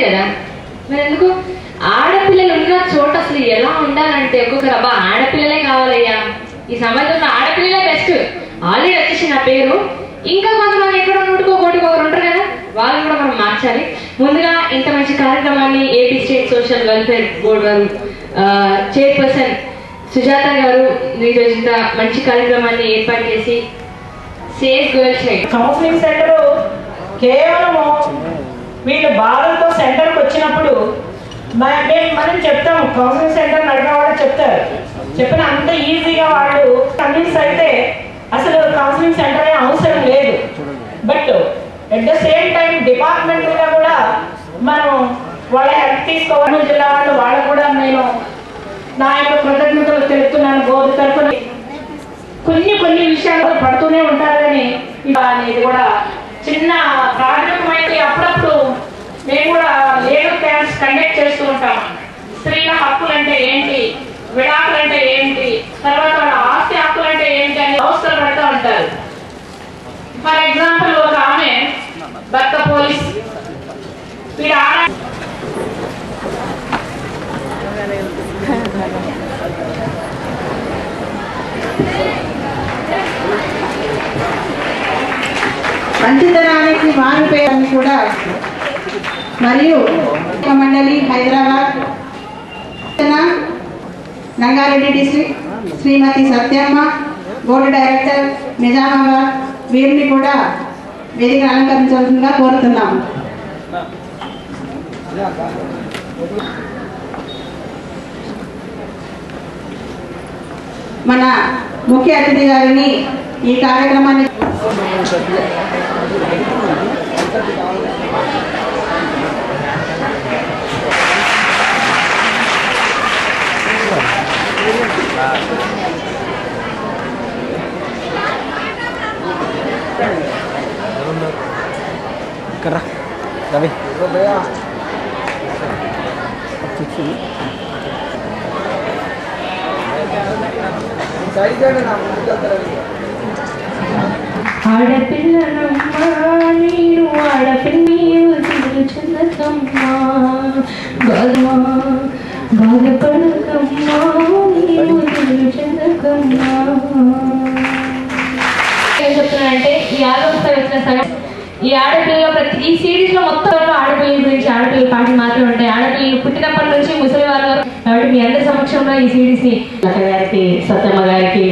కదా. మరి ఎందుకు ఆడపిల్లలు ఉన్న చోట అసలు ఎలా ఉండాలంటే ఒక్కొక్కరు అబ్బా ఆడపిల్లలే కావాలయ్యా, ఈ సమాజంలో ఆడపిల్లలే బెస్ట్, ఆల్రెడీ వచ్చేసి నా పేరు, ఇంకా కొంతమంది ఎక్కడో నూటికో కోటికో ఒకరు ఉంటారు కదా, వాళ్ళు కూడా మనం మార్చాలి. ముందుగా ఇంత మంచి కార్యక్రమాన్ని AP state social welfare board వారు చైర్పర్సన్ సుజాత గారు ఈరోజు ఇంత మంచి కార్యక్రమాన్ని ఏర్పాటు చేసి safe girl child counselling centre కేవలము వీళ్ళు బాధలతో సెంటర్కి వచ్చినప్పుడు మనం చెప్తాము, కౌన్సిలింగ్ సెంటర్ నడిపే వాళ్ళు చెప్తారు, చెప్పిన అంత ఈజీగా వాళ్ళు కన్విన్స్ అయితే అసలు కౌన్సిలింగ్ సెంటర్ అవసరం లేదు. But at the same time డిపార్ట్మెంట్గా కూడా మనం వాళ్ళ హెల్ప్ తీసుకోవాలి. జిల్లా వాళ్ళు వాళ్ళకు కూడా నేను నా యొక్క కృతజ్ఞతలు తెలుపుతున్నాను. బోర్డు తరఫున కొన్ని విషయాలు పడుతూనే ఉంటారు కానీ ఇది కూడా చిన్న ప్రాథమికమైనది. అప్పుడప్పుడు మేము కూడా లీగల్ క్యాంప్స్ కండక్ట్ చేస్తూ ఉంటాం. స్త్రీల హక్కులు అంటే ఏంటి, విడాకులు అంటే ఏంటి, తర్వాత వాళ్ళ ఆస్తి హక్కులు అంటే ఏంటి అని అవసరం పడుతూ ఉంటారు. ఫర్ ఎగ్జాంపుల్ ఒక ఆమె భర్త పోలీస్, వీడు మంచితనానికి మారిపోయారని కూడా మరియు మండలి హైదరాబాద్ రంగారెడ్డి డిస్ట్రిక్ట్ శ్రీమతి సత్యమ్మ బోర్డు డైరెక్టర్ నిజామాబాద్ వీరిని కూడా వేదిక అలంకరించాల్సిందిగా కోరుతున్నాము. మన ముఖ్య అతిథి గారిని ఈ కార్యక్రమాన్ని రవి ఆడపిల్లనమ్మా నేను ఆడపిల్ల చిన్నమ్మా బాధమా బాధపడకమ్మా నేను చిన్నకమ్మా. ఏం చెప్తున్నానంటే ఈ ఆలోచన వచ్చిన సగం ఈ ఆడపిల్లలు ప్రతి ఈ సిరీస్ లో మొత్తం ఆడపిల్లల గురించి ఆడపిల్లల పాటలు మాత్రమే ఉంటాయి. ఆడపిల్లలు పుట్టినప్పటి నుంచి ముసలి వాళ్ళ వరకు. కాబట్టి మీ అందరి సమక్షంలో ఈ సిరీస్ ని లత గారికి, సత్యమ్మ గారికి,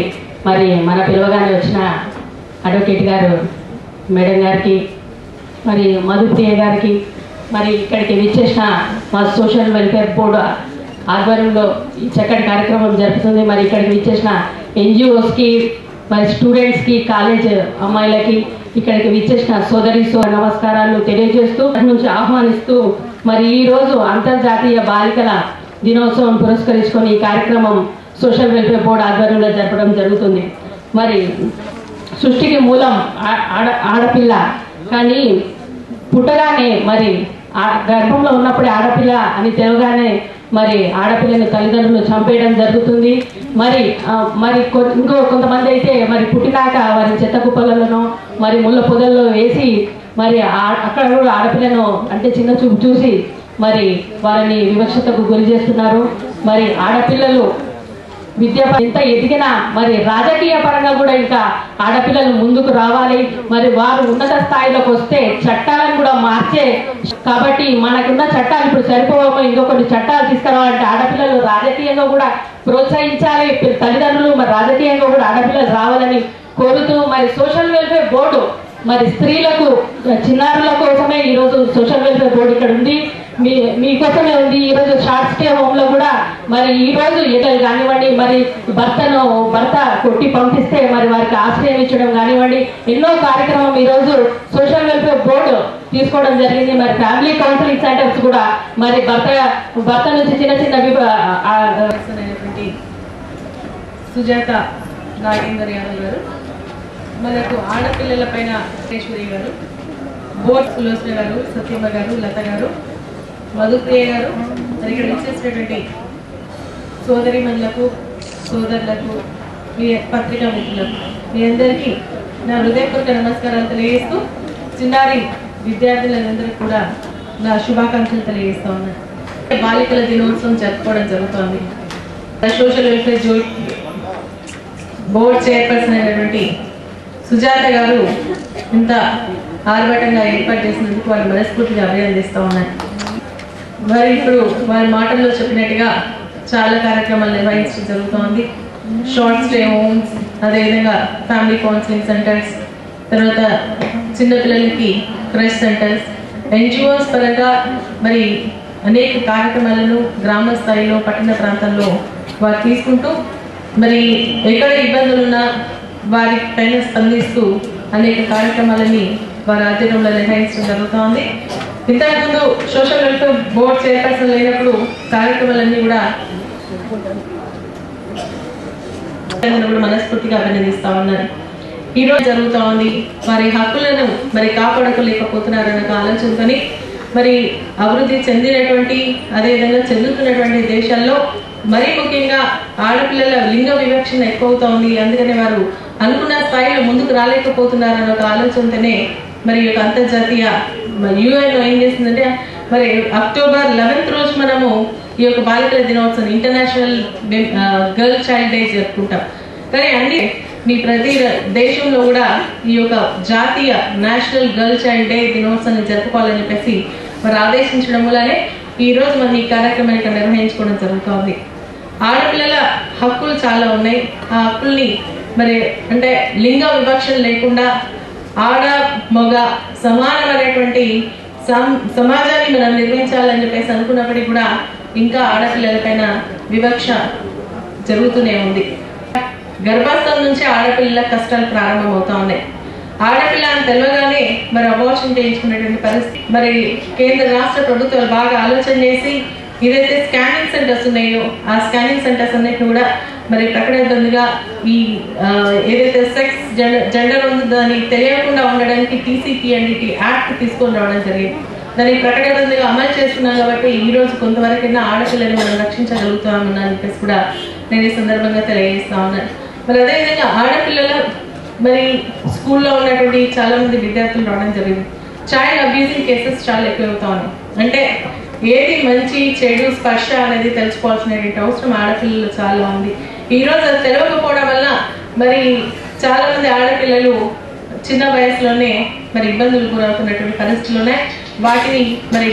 మరి మన పిలవగానే వచ్చిన అడ్వకేట్ గారు మేడం గారికి, మరి మధుప్రియ గారికి, మరి ఇక్కడికి విచ్చేసిన మా సోషల్ వెల్ఫేర్ బోర్డు ఆధ్వర్యంలో ఈ చక్కటి కార్యక్రమం జరుగుతుంది. మరి ఇక్కడికి విచ్చేసిన ఎన్జిఓస్కి, మరి స్టూడెంట్స్కి, కాలేజ్ అమ్మాయిలకి, ఇక్కడికి విచ్చేసిన సోదరి నమస్కారాలు తెలియజేస్తూ నుంచి ఆహ్వానిస్తూ మరి ఈరోజు అంతర్జాతీయ బాలికల దినోత్సవం పురస్కరించుకొని ఈ కార్యక్రమం సోషల్ వెల్ఫేర్ బోర్డు ఆధ్వర్యంలో జరపడం జరుగుతుంది. మరి సృష్టికి మూలం ఆడపిల్ల, కానీ పుట్టగానే మరి గర్భంలో ఉన్నప్పుడే ఆడపిల్ల అని తెలియగానే మరి ఆడపిల్లను తల్లిదండ్రులు చంపేయడం జరుగుతుంది. మరి ఇంకో కొంతమంది అయితే మరి పుట్టినాక వారి చెత్త కుప్పలలోనో మరి ముళ్ళ పొదల్లో వేసి మరి అక్కడ కూడా ఆడపిల్లను అంటే చిన్న చూపు చూసి మరి వారిని వివక్షతకు గురి చేస్తున్నారు. మరి ఆడపిల్లలు విద్య ఎంత ఎదిగినా మరి రాజకీయ పరంగా కూడా ఇంకా ఆడపిల్లలు ముందుకు రావాలి. మరి వారు ఉన్నత స్థాయిలోకి వస్తే చట్టాలను కూడా మార్చే, కాబట్టి మనకున్న చట్టాలు ఇప్పుడు సరిపోవమో ఇంకో కొన్ని చట్టాలు తీసుకురావాలంటే ఆడపిల్లలు రాజకీయంగా కూడా ప్రోత్సహించాలి. తల్లిదండ్రులు మరి రాజకీయంగా కూడా ఆడపిల్లలు రావాలని కోరుతూ మరి సోషల్ వెల్ఫేర్ బోర్డు మరి స్త్రీలకు, చిన్నారుల కోసమే ఈరోజు సోషల్ వెల్ఫేర్ బోర్డు ఇక్కడ ఉంది, మీకోసమే ఉంది. ఈరోజు షార్ట్ స్టే హోమ్ లో కూడా మరి ఈరోజు ఎటలు కానివ్వండి, మరి భర్త కొట్టి పంపిస్తే మరి వారికి ఆశ్రయం ఇచ్చడం కానివ్వండి, ఎన్నో కార్యక్రమం ఈరోజు సోషల్ వెల్ఫేర్ బోర్డు తీసుకోవడం జరిగింది. మరి ఫ్యామిలీ కౌన్సిలింగ్ సెంటర్స్ కూడా మరి భర్త నుంచి చిన్న సుజాత నాగేందర్ యాదవ్ గారు, మనకు ఆడపిల్లల పైన వెంకటేశ్వరి గారు, బోర్డ్ సులోచన గారు, సత్యమ్మ గారు, లత గారు, మధుప్రియ గారు, మరి ఇక్కడ ఇచ్చేసినటువంటి సోదరిమణులకు, సోదరులకు, మీ పత్రికా మిత్రులకు, మీ అందరికీ నా హృదయపూర్వక నమస్కారాలు తెలియజేస్తూ చిన్నారి విద్యార్థులందరికీ కూడా నా శుభాకాంక్షలు తెలియజేస్తా ఉన్నాను. బాలికల దినోత్సవం జరుపుకోవడం జరుగుతోంది. సోషల్ వెల్ఫేర్ బోర్డ్ చైర్పర్సన్ అయినటువంటి సుజాత గారు ఇంత ఆర్భటంగా ఏర్పాటు చేసినందుకు వారి మనస్ఫూర్తిగా అభినందిస్తూ ఉన్నాను. మరి ఇప్పుడు వారి మాటల్లో చెప్పినట్టుగా చాలా కార్యక్రమాలు నిర్వహించడం జరుగుతోంది. షార్ట్ స్టే హోమ్స్, అదేవిధంగా ఫ్యామిలీ కౌన్సిలింగ్ సెంటర్స్, తర్వాత చిన్నపిల్లలకి క్రష్ సెంటర్స్, ఎన్జిఓస్ పరంగా మరి అనేక కార్యక్రమాలను గ్రామ స్థాయిలో పట్టణ ప్రాంతాల్లో వారు తీసుకుంటూ మరి ఎక్కడ ఇబ్బందులున్నా వారి పైన స్పందిస్తూ అనేక కార్యక్రమాలని వారి ఆధ్వర్యంలో నిర్వహించడం జరుగుతోంది. ఇంతకుముందు సోషల్ వెల్ఫేర్ బోర్డ్ చైర్పర్సన్ లేనప్పుడు కార్యక్రమాలన్నీ కూడా మనస్ఫూర్తిగా అభినందిస్తా ఉన్నారు. ఈరోజు జరుగుతూ ఉంది. వారి హక్కులను మరి కాపాడుకోలేకపోతున్నారన్న ఆలోచనతోని మరి అభివృద్ధి చెందినటువంటి అదేవిధంగా చెందుతున్నటువంటి దేశాల్లో మరీ ముఖ్యంగా ఆడపిల్లల లింగ వివక్షణ ఎక్కువ అవుతా ఉంది. అందుకనే వారు అనుకున్న స్థాయిలో ముందుకు రాలేకపోతున్నారన్న ఒక ఆలోచనతోనే మరి ఈ యొక్క అంతర్జాతీయ యుఎన్ ఏం చేసిందంటే మరి అక్టోబర్ 11th రోజు మనము ఈ యొక్క బాలికల దినోత్సవం ఇంటర్నేషనల్ గర్ల్ చైల్డ్ డే జరుపుకుంటాం. కానీ అన్ని మీ ప్రతి దేశంలో కూడా ఈ యొక్క జాతీయ నేషనల్ గర్ల్ చైల్డ్ డే దినోత్సవాన్ని జరుపుకోవాలని చెప్పేసి మరి ఆదేశించడం వల్లనే ఈ రోజు మనం ఈ కార్యక్రమాన్ని ఇక్కడ నిర్వహించుకోవడం జరుగుతోంది. ఆడపిల్లల హక్కులు చాలా ఉన్నాయి. ఆ హక్కుల్ని మరి అంటే లింగ వివక్షణ లేకుండా ఆడ మగ సమానమైనటువంటి సమాజాన్ని మనం నిర్మించాలని చెప్పేసి అనుకున్నప్పటికీ కూడా ఇంకా ఆడపిల్లలపైన వివక్ష జరుగుతూనే ఉంది. గర్భస్థం నుంచి ఆడపిల్లల కష్టాలు ప్రారంభమవుతా ఉన్నాయి. ఆడపిల్ల అని తెలియగానే మరి అబార్షన్ చేయించుకునేటువంటి పరిస్థితి. మరి కేంద్ర రాష్ట్ర ప్రభుత్వాలు బాగా ఆలోచన చేసి ఏదైతే స్కానింగ్ సెంటర్స్ ఉన్నాయో ఆ స్కానింగ్ సెంటర్స్ అన్నిటిని కూడా మరి ప్రకటించగా ఈ ఏదైతే సెక్స్ జెండర్ ఉందో దాన్ని తెలియకుండా ఉండడానికి TCPNDT యాక్ట్ తీసుకొని రావడం జరిగింది. దాన్ని ప్రకటనగా అమలు చేస్తున్నాం కాబట్టి ఈ రోజు కొంతవరకైనా ఆడపిల్లని మనం రక్షించగలుగుతామని చెప్పేసి కూడా నేను ఈ సందర్భంగా తెలియజేస్తా ఉన్నాను. మరి అదేవిధంగా ఆడపిల్లల మరి స్కూల్లో ఉన్నటువంటి చాలా మంది విద్యార్థులు రావడం జరిగింది. చైల్డ్ అబ్యూజింగ్ కేసెస్ చాలా ఎక్కువ అవుతా ఉన్నాయి. అంటే ఏది మంచి చెడు స్పర్శ అనేది తెలుసుకోవాల్సినటువంటి అవసరం ఆడపిల్లలు చాలా ఉంది. ఈ రోజు అది తెలియకపోవడం వల్ల మరి చాలా మంది ఆడపిల్లలు చిన్న వయసులోనే మరి ఇబ్బందులు గురవుతున్నటువంటి పరిస్థితులు ఉన్నాయి. వాటిని మరి